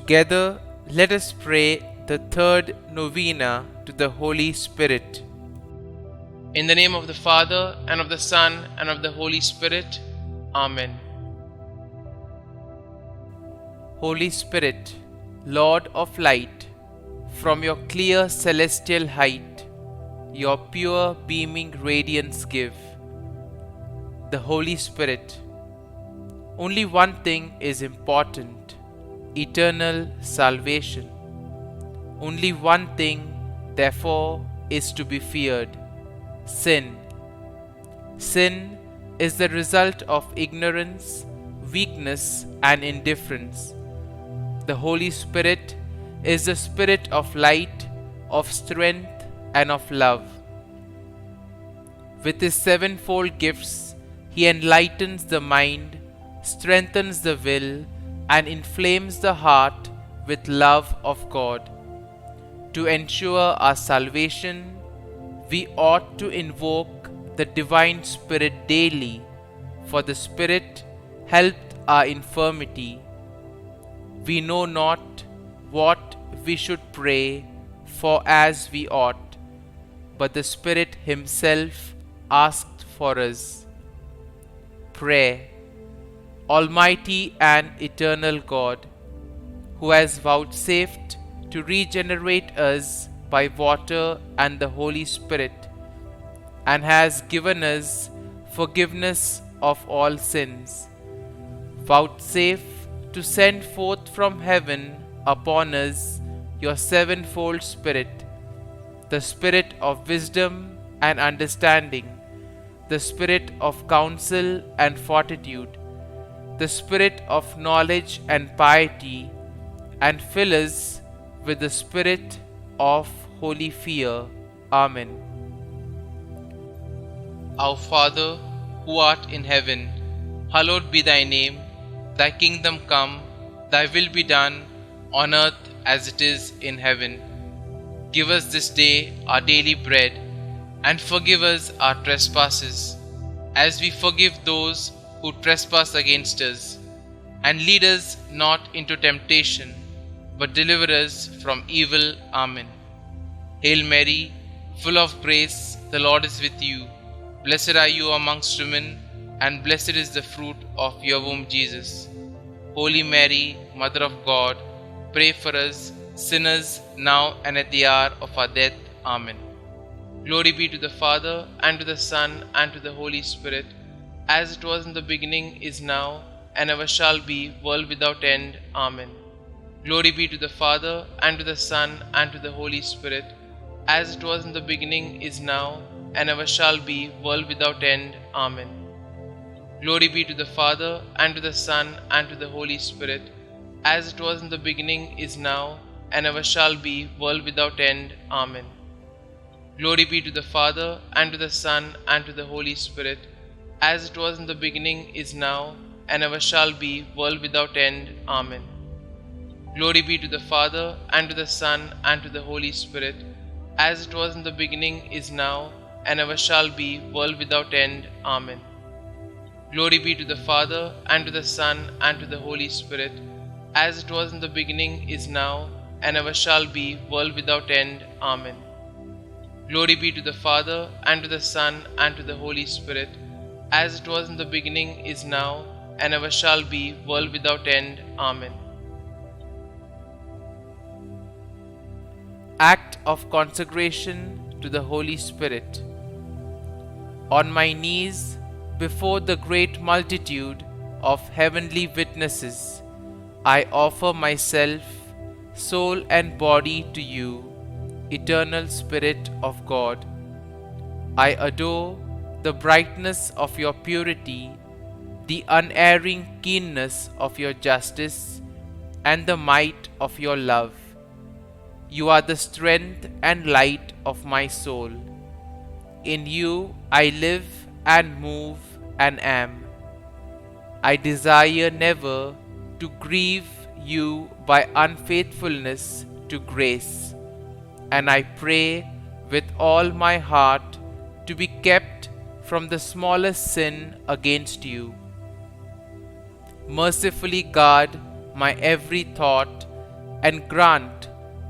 Together, let us pray the third novena to the Holy Spirit. In the name of the Father, and of the Son, and of the Holy Spirit. Amen. Holy Spirit, Lord of light, from your clear celestial height, your pure beaming radiance give. The Holy Spirit. Only one thing is important: eternal salvation. Only one thing, therefore, is to be feared: sin. Sin is the result of ignorance, weakness, and indifference. The Holy Spirit is the Spirit of light, of strength, and of love. With his sevenfold gifts, he enlightens the mind, strengthens the will, and inflames the heart with love of God. To ensure our salvation, we ought to invoke the Divine Spirit daily, for the Spirit helped our infirmity. We know not what we should pray for as we ought, but the Spirit Himself asked for us. Prayer. Almighty and eternal God, who has vouchsafed to regenerate us by water and the Holy Spirit, and has given us forgiveness of all sins, vouchsafe to send forth from heaven upon us your sevenfold Spirit, the Spirit of wisdom and understanding, the Spirit of counsel and fortitude, the Spirit of knowledge and piety, and fill us with the Spirit of holy fear. Amen. Our Father, who art in heaven, hallowed be thy name. Thy kingdom come, thy will be done, on earth as it is in heaven. Give us this day our daily bread, and forgive us our trespasses, as we forgive those who trespass against us. And lead us not into temptation, but deliver us from evil. Amen. Hail Mary, full of grace, the Lord is with you. Blessed are you amongst women, and blessed is the fruit of your womb, Jesus. Holy Mary, Mother of God, pray for us sinners, now and at the hour of our death. Amen. Glory be to the Father, and to the Son, and to the Holy Spirit, as it was in the beginning, is now, and ever shall be, world without end. Amen. Glory be to the Father, and to the Son, and to the Holy Spirit, as it was in the beginning, is now, and ever shall be, world without end. Amen. Glory be to the Father, and to the Son, and to the Holy Spirit, as it was in the beginning, is now, and ever shall be, world without end. Amen. Glory be to the Father, and to the Son, and to the Holy Spirit, as it was in the beginning, is now, and ever shall be, world without end. Amen. Glory be to the Father, and to the Son, and to the Holy Spirit, as it was in the beginning, is now, and ever shall be, world without end. Amen. Glory be to the Father, and to the Son, and to the Holy Spirit, as it was in the beginning, is now, and ever shall be, world without end. Amen. Glory be to the Father, and to the Son, and to the Holy Spirit, as it was in the beginning, is now, and ever shall be, world without end. Amen. Act of consecration to the Holy Spirit. On my knees before the great multitude of heavenly witnesses, I offer myself, soul and body to you, eternal Spirit of God. I adore the brightness of your purity, the unerring keenness of your justice, and the might of your love. You are the strength and light of my soul. In you I live and move and am. I desire never to grieve you by unfaithfulness to grace, and I pray with all my heart to be kept from the smallest sin against you. Mercifully guard my every thought, and grant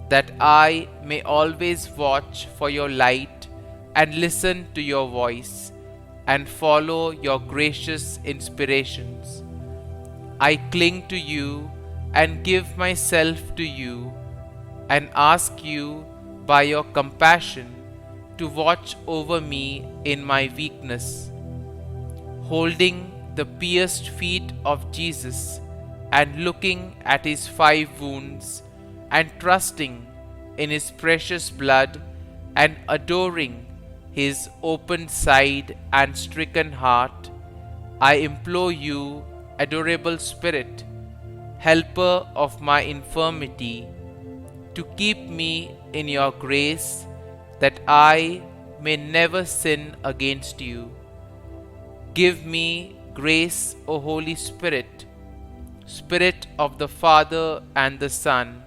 that I may always watch for your light and listen to your voice and follow your gracious inspirations. I cling to you and give myself to you and ask you by your compassion to watch over me in my weakness. Holding the pierced feet of Jesus and looking at his 5 wounds and trusting in his precious blood and adoring his opened side and stricken heart, I implore you, adorable Spirit, helper of my infirmity, to keep me in your grace that I may never sin against you. Give me grace, O Holy Spirit, Spirit of the Father and the Son,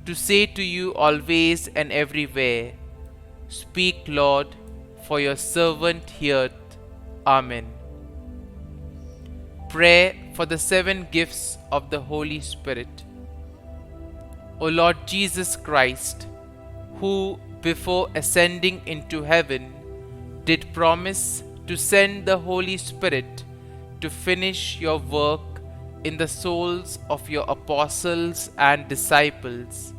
to say to you always and everywhere, Speak, Lord, for your servant heareth. Amen. Prayer for the 7 gifts of the Holy Spirit. O Lord Jesus Christ, who before ascending into heaven did promise to send the Holy Spirit to finish your work in the souls of your apostles and disciples,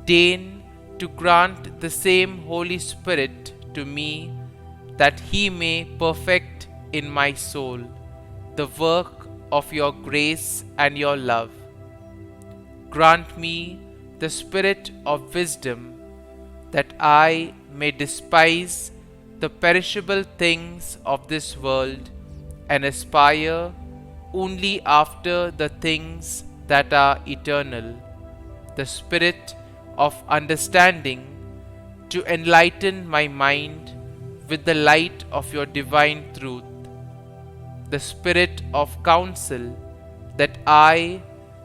deign to grant the same Holy Spirit to me, that he may perfect in my soul the work of your grace and your love. Grant me the spirit of wisdom, that I may despise the perishable things of this world and aspire only after the things that are eternal, the spirit of understanding to enlighten my mind with the light of your divine truth, the spirit of counsel that I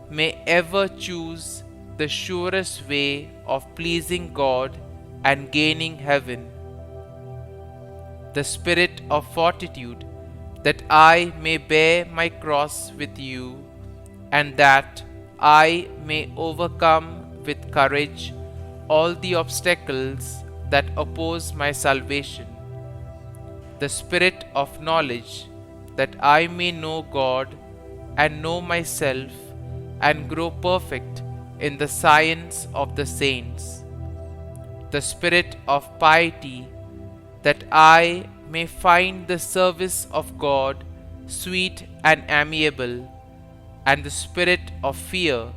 may ever choose the surest way of pleasing God and gaining heaven, the spirit of fortitude that I may bear my cross with you, and that I may overcome with courage all the obstacles that oppose my salvation, the spirit of knowledge that I may know God and know myself and grow perfect in the science of the saints, the spirit of piety that I may find the service of God sweet and amiable, and the spirit of fear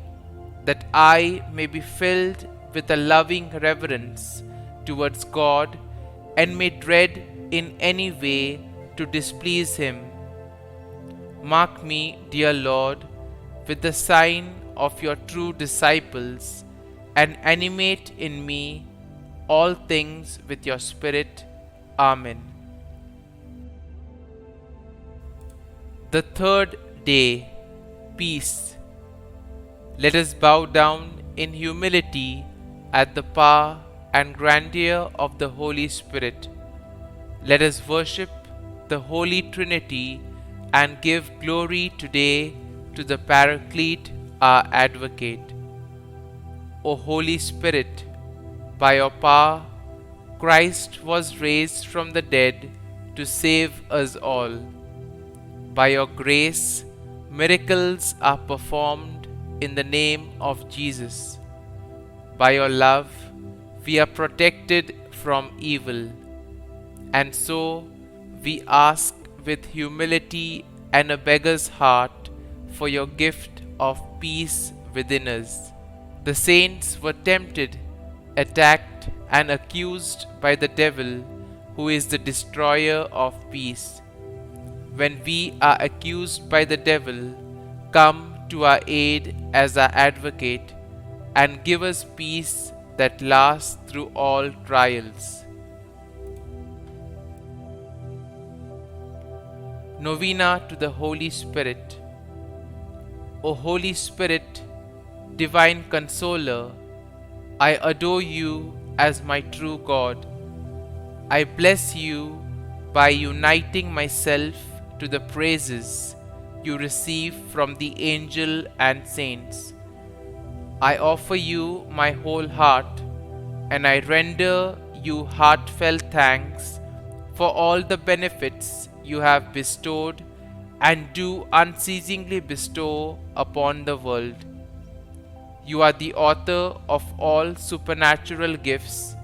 that I may be filled with a loving reverence towards God and may dread in any way to displease him. Mark me, dear Lord, with the sign of your true disciples, and animate in me all things with your Spirit. Amen. The 3rd day, Peace. Let us bow down in humility at the power and grandeur of the Holy Spirit. Let us worship the Holy Trinity and give glory today to the Paraclete, our Advocate. O Holy Spirit, by your power, Christ was raised from the dead to save us all. By your grace, miracles are performed in the name of Jesus. By your love, we are protected from evil. And so, we ask with humility and a beggar's heart for your gift of peace within us. The saints were tempted, attacked, and accused by the devil, who is the destroyer of peace. When we are accused by the devil, come to our aid as our advocate and give us peace that lasts through all trials. Novena to the Holy Spirit. O Holy Spirit, Divine Consoler, I adore you as my true God. I bless you by uniting myself to the praises you receive from the angel and saints. I offer you my whole heart, and I render you heartfelt thanks for all the benefits you have bestowed and do unceasingly bestow upon the world. You are the author of all supernatural gifts,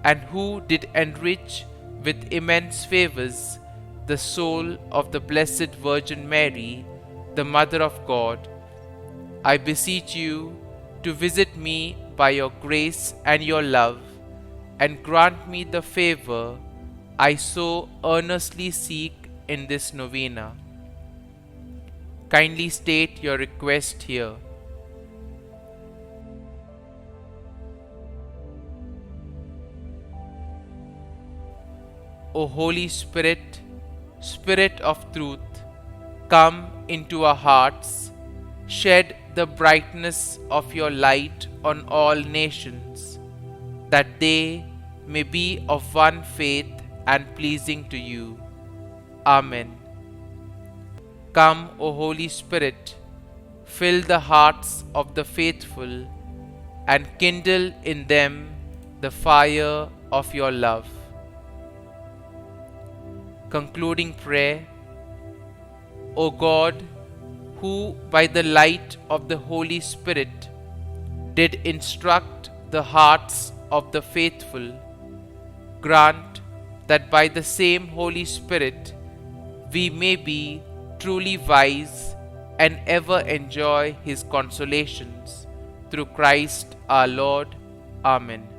and who did enrich with immense favors the soul of the Blessed Virgin Mary, the Mother of God. I beseech you to visit me by your grace and your love, and grant me the favor I so earnestly seek in this novena. Kindly state your request here. O Holy Spirit, Spirit of truth, come into our hearts, shed the brightness of your light on all nations, that they may be of one faith and pleasing to you. Amen. Come, O Holy Spirit, fill the hearts of the faithful and kindle in them the fire of your love. Concluding prayer. O God, who by the light of the Holy Spirit did instruct the hearts of the faithful, grant that by the same Holy Spirit we may be truly wise and ever enjoy His consolations. Through Christ our Lord. Amen.